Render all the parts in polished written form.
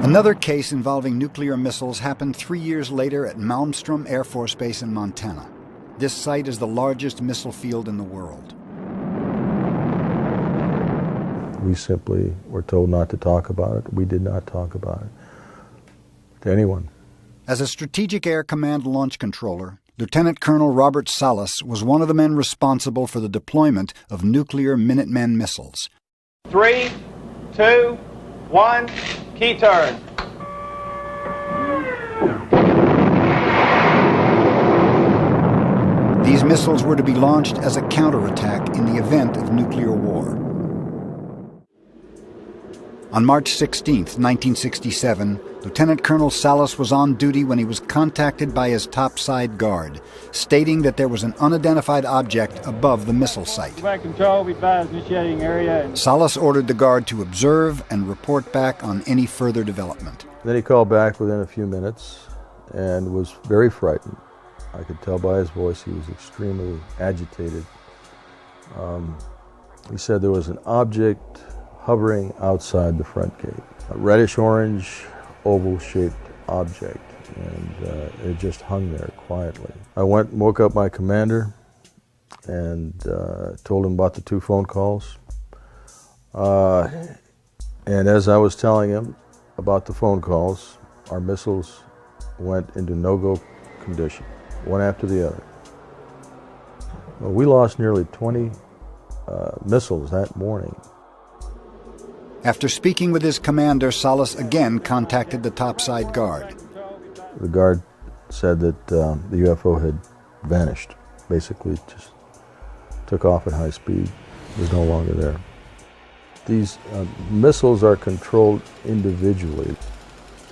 Another case involving nuclear missiles happened 3 years later at Malmstrom Air Force Base in Montana. This site is the largest missile field in the world. We simply were told not to talk about it. We did not talk about it to anyone. As a Strategic Air Command launch controller, Lieutenant Colonel Robert Salas was one of the men responsible for the deployment of nuclear Minuteman missiles. 3, 2, 1, key turn. These missiles were to be launched as a counterattack in the event of nuclear war. On March 16, 1967, Lieutenant Colonel Salas was on duty when he was contacted by his topside guard, stating that there was an unidentified object above the missile site. Combat control, we advise initiating area. Salas ordered the guard to observe and report back on any further development. Then he called back within a few minutes and was very frightened. I could tell by his voice he was extremely agitated. He said there was an object hovering outside the front gate, a reddish-orange, oval-shaped object, and it just hung there quietly. I went and woke up my commander and told him about the 2 phone calls. And as I was telling him about the phone calls, our missiles went into no-go condition, one after the other. Well, we lost nearly 20 missiles that morning. After speaking with his commander, Salas again contacted the topside guard. The guard said that the UFO had vanished. Basically, it just took off at high speed. It was no longer there. These missiles are controlled individually.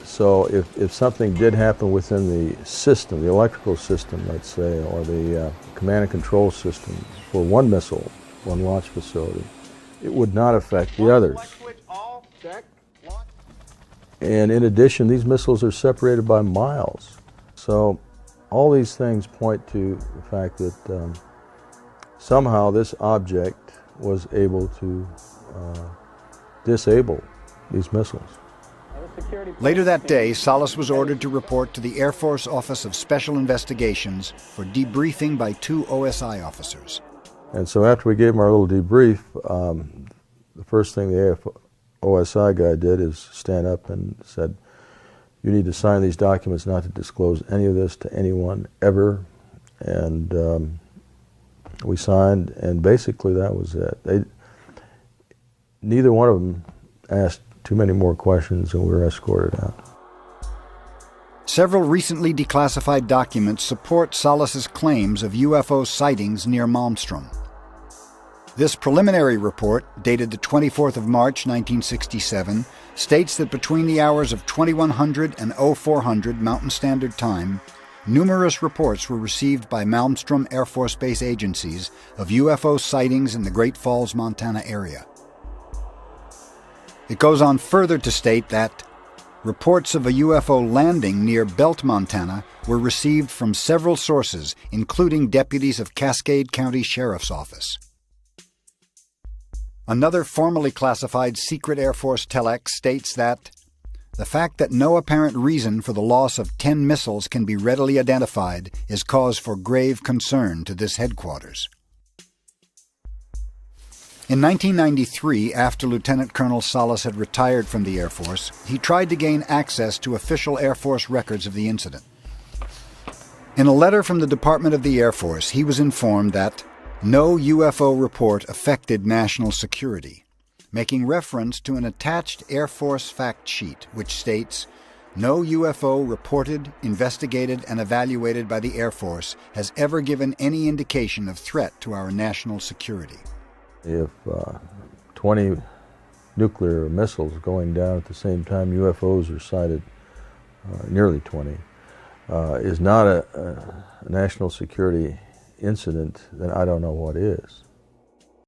So if something did happen within the system, the electrical system, let's say, or the command and control system for one missile, one launch facility, it would not affect the others. And in addition, these missiles are separated by miles. So all these things point to the fact that somehow this object was able to disable these missiles. Later that day, Salas was ordered to report to the Air Force Office of Special Investigations for debriefing by 2 OSI officers. And so after we gave him our little debrief, the first thing the OSI guy did is stand up and said, "You need to sign these documents not to disclose any of this to anyone ever." And we signed, and basically that was it. Neither one of them asked too many more questions, and we were escorted out. Several recently declassified documents support Salas's claims of UFO sightings near Malmstrom. This preliminary report, dated the 24th of March, 1967, states that between the hours of 2100 and 0400 Mountain Standard Time, numerous reports were received by Malmstrom Air Force Base agencies of UFO sightings in the Great Falls, Montana area. It goes on further to state that reports of a UFO landing near Belt, Montana were received from several sources, including deputies of Cascade County Sheriff's Office. Another formally classified secret Air Force telex states that the fact that no apparent reason for the loss of 10 missiles can be readily identified is cause for grave concern to this headquarters. In 1993, after Lieutenant Colonel Salas had retired from the Air Force, he tried to gain access to official Air Force records of the incident. In a letter from the Department of the Air Force, he was informed that no UFO report affected national security, making reference to an attached Air Force fact sheet which states, "No UFO reported, investigated, and evaluated by the Air Force has ever given any indication of threat to our national security." If 20 nuclear missiles going down at the same time, UFOs are sighted, nearly 20, is not a national security incident, then I don't know what is.